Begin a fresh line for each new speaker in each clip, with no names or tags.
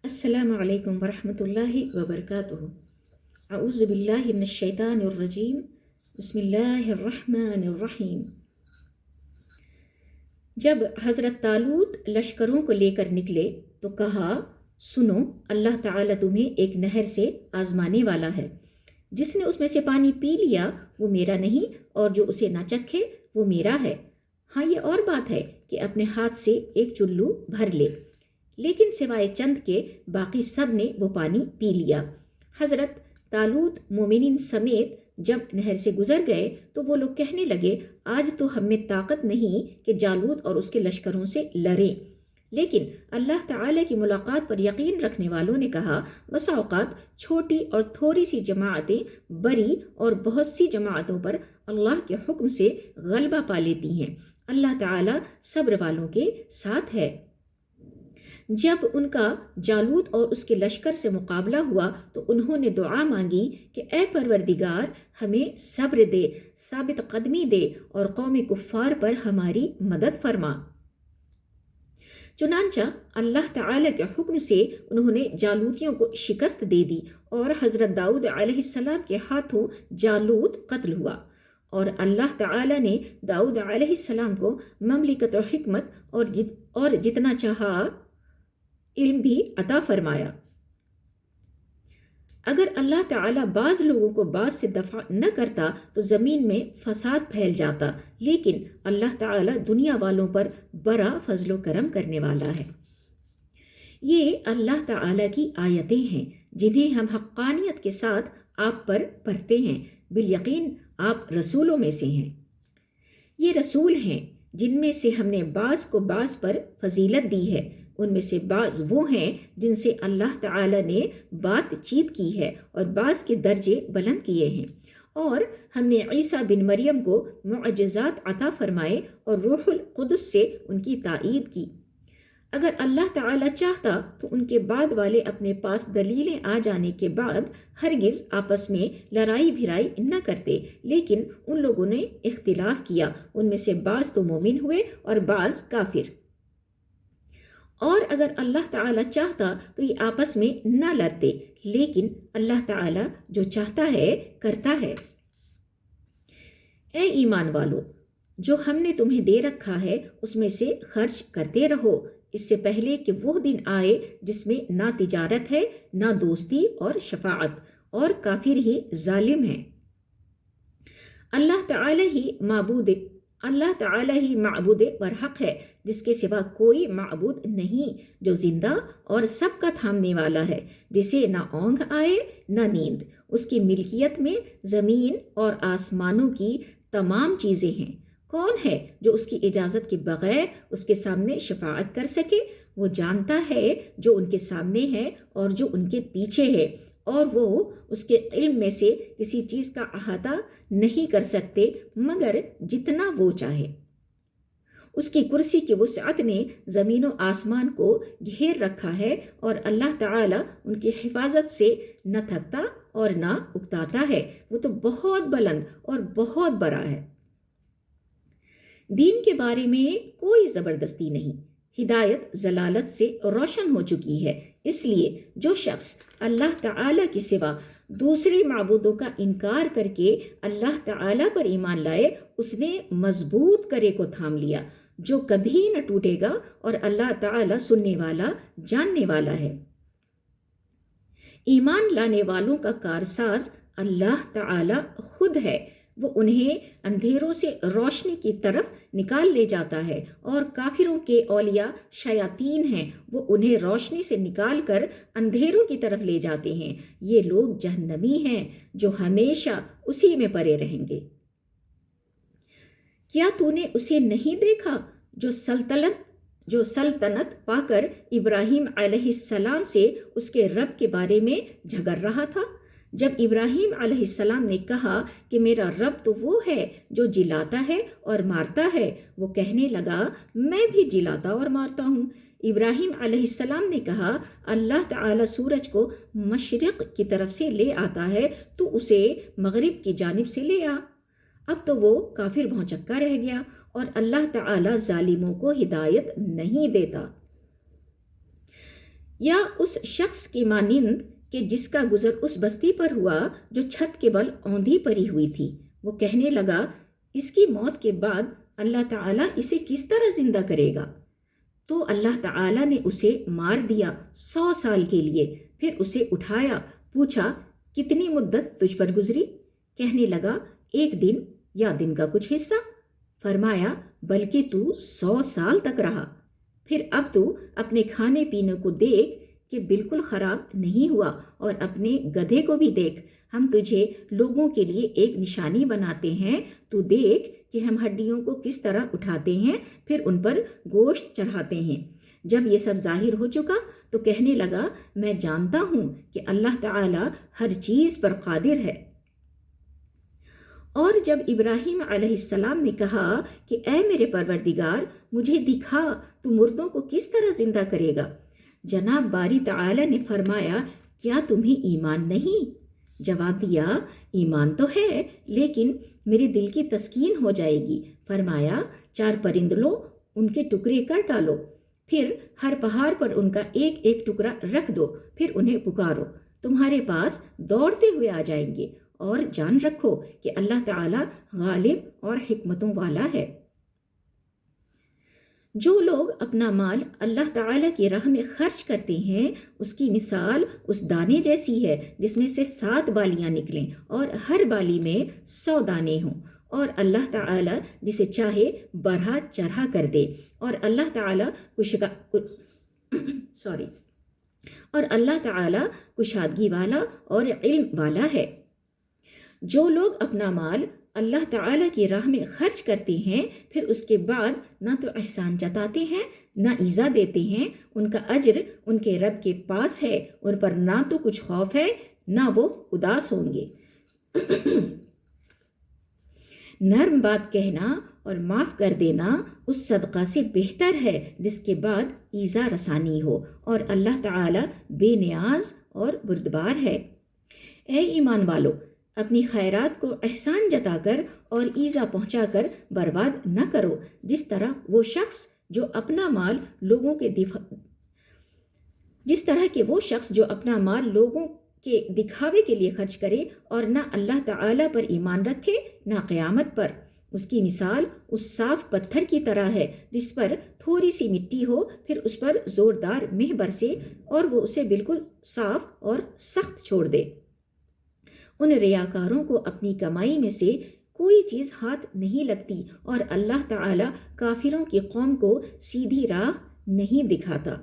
السلام علیکم ورحمۃ اللہ وبرکاتہ۔ اعوذ باللہ من الشیطان الرجیم، بسم اللہ الرحمن الرحیم۔ جب حضرت طالوت لشکروں کو لے کر نکلے تو کہا، سنو، اللہ تعالیٰ تمہیں ایک نہر سے آزمانے والا ہے۔ جس نے اس میں سے پانی پی لیا وہ میرا نہیں، اور جو اسے نہ چکھے وہ میرا ہے۔ ہاں، یہ اور بات ہے کہ اپنے ہاتھ سے ایک چلو بھر لے، لیکن سوائے چند کے باقی سب نے وہ پانی پی لیا۔ حضرت طالوت مومنین سمیت جب نہر سے گزر گئے تو وہ لوگ کہنے لگے، آج تو ہم میں طاقت نہیں کہ جالوت اور اس کے لشکروں سے لڑیں۔ لیکن اللہ تعالیٰ کی ملاقات پر یقین رکھنے والوں نے کہا، بسا اوقات چھوٹی اور تھوڑی سی جماعتیں بڑی اور بہت سی جماعتوں پر اللہ کے حکم سے غلبہ پا لیتی ہیں۔ اللہ تعالیٰ صبر والوں کے ساتھ ہے۔ جب ان کا جالوت اور اس کے لشکر سے مقابلہ ہوا تو انہوں نے دعا مانگی کہ اے پروردگار، ہمیں صبر دے، ثابت قدمی دے اور قوم کفار پر ہماری مدد فرما۔ چنانچہ اللہ تعالیٰ کے حکم سے انہوں نے جالوتیوں کو شکست دے دی اور حضرت داؤد علیہ السلام کے ہاتھوں جالوت قتل ہوا، اور اللہ تعالیٰ نے داؤد علیہ السلام کو مملکت و حکمت اور جتنا چاہا علم بھی عطا فرمایا۔ اگر اللہ تعالیٰ بعض لوگوں کو بعض سے دفع نہ کرتا تو زمین میں فساد پھیل جاتا، لیکن اللہ تعالیٰ دنیا والوں پر بڑا فضل و کرم کرنے والا ہے۔ یہ اللہ تعالیٰ کی آیتیں ہیں جنہیں ہم حقانیت کے ساتھ آپ پر پڑھتے ہیں۔ بالیقین آپ رسولوں میں سے ہیں۔ یہ رسول ہیں جن میں سے ہم نے بعض کو بعض پر فضیلت دی ہے۔ ان میں سے بعض وہ ہیں جن سے اللہ تعالیٰ نے بات چیت کی ہے، اور بعض کے درجے بلند کیے ہیں۔ اور ہم نے عیسیٰ بن مریم کو معجزات عطا فرمائے اور روح القدس سے ان کی تائید کی۔ اگر اللہ تعالیٰ چاہتا تو ان کے بعد والے اپنے پاس دلیلیں آ جانے کے بعد ہرگز آپس میں لڑائی بھرائی نہ کرتے، لیکن ان لوگوں نے اختلاف کیا۔ ان میں سے بعض تو مومن ہوئے اور بعض کافر۔ اور اگر اللہ تعالیٰ چاہتا تو یہ آپس میں نہ لڑتے، لیکن اللہ تعالیٰ جو چاہتا ہے کرتا ہے۔ اے ایمان والو، جو ہم نے تمہیں دے رکھا ہے اس میں سے خرچ کرتے رہو، اس سے پہلے کہ وہ دن آئے جس میں نہ تجارت ہے، نہ دوستی اور شفاعت، اور کافر ہی ظالم ہیں۔ اللہ تعالیٰ ہی معبود برحق ہے، جس کے سوا کوئی معبود نہیں، جو زندہ اور سب کا تھامنے والا ہے، جسے نہ اونگ آئے نہ نیند۔ اس کی ملکیت میں زمین اور آسمانوں کی تمام چیزیں ہیں۔ کون ہے جو اس کی اجازت کے بغیر اس کے سامنے شفاعت کر سکے؟ وہ جانتا ہے جو ان کے سامنے ہے اور جو ان کے پیچھے ہے، اور وہ اس کے علم میں سے کسی چیز کا احاطہ نہیں کر سکتے مگر جتنا وہ چاہے۔ اس کی کرسی کی وسعت نے زمین و آسمان کو گھیر رکھا ہے، اور اللہ تعالیٰ ان کی حفاظت سے نہ تھکتا اور نہ اکتاتا ہے۔ وہ تو بہت بلند اور بہت بڑا ہے۔ دین کے بارے میں کوئی زبردستی نہیں۔ ہدایت ضلالت سے روشن ہو چکی ہے، اس لیے جو شخص اللہ تعالیٰ کے سوا دوسرے معبودوں کا انکار کر کے اللہ تعالیٰ پر ایمان لائے، اس نے مضبوط کرے کو تھام لیا جو کبھی نہ ٹوٹے گا، اور اللہ تعالیٰ سننے والا جاننے والا ہے۔ ایمان لانے والوں کا کارساز اللہ تعالیٰ خود ہے۔ وہ انہیں اندھیروں سے روشنی کی طرف نکال لے جاتا ہے، اور کافروں کے اولیاء شیاطین ہیں، وہ انہیں روشنی سے نکال کر اندھیروں کی طرف لے جاتے ہیں۔ یہ لوگ جہنمی ہیں جو ہمیشہ اسی میں پڑے رہیں گے۔ کیا تو نے اسے نہیں دیکھا جو سلطنت پا کر ابراہیم علیہ السلام سے اس کے رب کے بارے میں جھگڑ رہا تھا؟ جب ابراہیم علیہ السلام نے کہا کہ میرا رب تو وہ ہے جو جلاتا ہے اور مارتا ہے، وہ کہنے لگا، میں بھی جلاتا اور مارتا ہوں۔ ابراہیم علیہ السلام نے کہا، اللہ تعالیٰ سورج کو مشرق کی طرف سے لے آتا ہے، تو اسے مغرب کی جانب سے لے آ۔ اب تو وہ کافر بھونچکا رہ گیا، اور اللہ تعالیٰ ظالموں کو ہدایت نہیں دیتا۔ یا اس شخص کی مانند کہ جس کا گزر اس بستی پر ہوا جو چھت کے بل اوندھی پڑی ہوئی تھی۔ وہ کہنے لگا اس کی موت کے بعد اللہ تعالیٰ اسے کس طرح زندہ کرے گا؟ تو اللہ تعالیٰ نے اسے مار دیا 100 سال کے لیے، پھر اسے اٹھایا، پوچھا کتنی مدت تجھ پر گزری؟ کہنے لگا 1 دن یا دن کا کچھ حصہ۔ فرمایا بلکہ تو 100 سال تک رہا۔ پھر اب تو اپنے کھانے پینے کو دیکھ کہ بالکل خراب نہیں ہوا، اور اپنے گدھے کو بھی دیکھ، ہم تجھے لوگوں کے لیے ایک نشانی بناتے ہیں، تو دیکھ کہ ہم ہڈیوں کو کس طرح اٹھاتے ہیں، پھر ان پر گوشت چڑھاتے ہیں۔ جب یہ سب ظاہر ہو چکا تو کہنے لگا میں جانتا ہوں کہ اللہ تعالی ہر چیز پر قادر ہے۔ اور جب ابراہیم علیہ السلام نے کہا کہ اے میرے پروردگار مجھے دکھا تو مردوں کو کس طرح زندہ کرے گا، جناب باری تعالی نے فرمایا کیا تمہیں ایمان نہیں؟ جواب دیا ایمان تو ہے لیکن میرے دل کی تسکین ہو جائے گی۔ فرمایا 4 پرند لو، ان کے ٹکڑے کر ڈالو، پھر ہر پہاڑ پر ان کا ایک ایک ٹکڑا رکھ دو، پھر انہیں پکارو، تمہارے پاس دوڑتے ہوئے آ جائیں گے، اور جان رکھو کہ اللہ تعالی غالب اور حکمتوں والا ہے۔ جو لوگ اپنا مال اللہ تعالیٰ کی راہ میں خرچ کرتے ہیں اس کی مثال اس دانے جیسی ہے جس میں سے 7 بالیاں نکلیں اور ہر بالی میں 100 دانے ہوں، اور اللہ تعالیٰ جسے چاہے بڑھا چڑھا کر دے، اور اللہ تعالیٰ کشادگی والا اور علم والا ہے۔ جو لوگ اپنا مال اللہ تعالیٰ کی راہ میں خرچ کرتے ہیں پھر اس کے بعد نہ تو احسان جتاتے ہیں نہ ایذا دیتے ہیں، ان کا اجر ان کے رب کے پاس ہے، ان پر نہ تو کچھ خوف ہے نہ وہ اداس ہوں گے۔ نرم بات کہنا اور معاف کر دینا اس صدقہ سے بہتر ہے جس کے بعد ایذا رسانی ہو، اور اللہ تعالیٰ بے نیاز اور بردبار ہے۔ اے ایمان والو، اپنی خیرات کو احسان جتا کر اور ایذا پہنچا کر برباد نہ کرو، جس طرح وہ شخص جو اپنا مال لوگوں کے دکھاوے کے لیے خرچ کرے اور نہ اللہ تعالیٰ پر ایمان رکھے نہ قیامت پر، اس کی مثال اس صاف پتھر کی طرح ہے جس پر تھوڑی سی مٹی ہو، پھر اس پر زوردار مہ برسے اور وہ اسے بالکل صاف اور سخت چھوڑ دے۔ ان ریاکاروں کو اپنی کمائی میں سے کوئی چیز ہاتھ نہیں لگتی، اور اللہ تعالیٰ کافروں کی قوم کو سیدھی راہ نہیں دکھاتا۔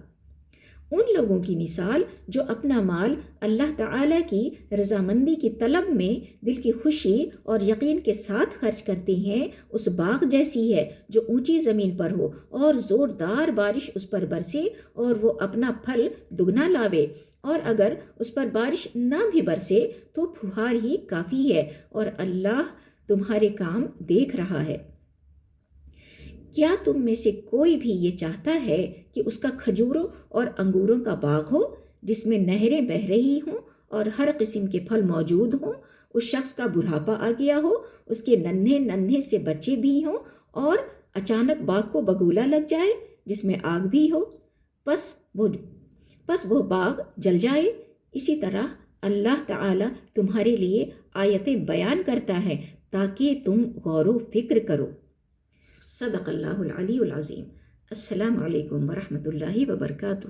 ان لوگوں کی مثال جو اپنا مال اللہ تعالیٰ کی رضامندی کی طلب میں دل کی خوشی اور یقین کے ساتھ خرچ کرتے ہیں اس باغ جیسی ہے جو اونچی زمین پر ہو اور زوردار بارش اس پر برسے اور وہ اپنا پھل دگنا لاوے، اور اگر اس پر بارش نہ بھی برسے تو پھوہار ہی کافی ہے، اور اللہ تمہارے کام دیکھ رہا ہے۔ کیا تم میں سے کوئی بھی یہ چاہتا ہے کہ اس کا کھجوروں اور انگوروں کا باغ ہو جس میں نہریں بہہ رہی ہوں اور ہر قسم کے پھل موجود ہوں؟ اس شخص کا بڑھاپا آ گیا ہو، اس کے ننھے ننھے سے بچے بھی ہوں، اور اچانک باغ کو بگولا لگ جائے جس میں آگ بھی ہو، پس وہ باغ جل جائے۔ اسی طرح اللہ تعالیٰ تمہارے لیے آیتیں بیان کرتا ہے تاکہ تم غور و فکر کرو۔ صدق اللہ العلی العظیم۔ السلام علیکم ورحمۃ اللہ وبرکاتہ۔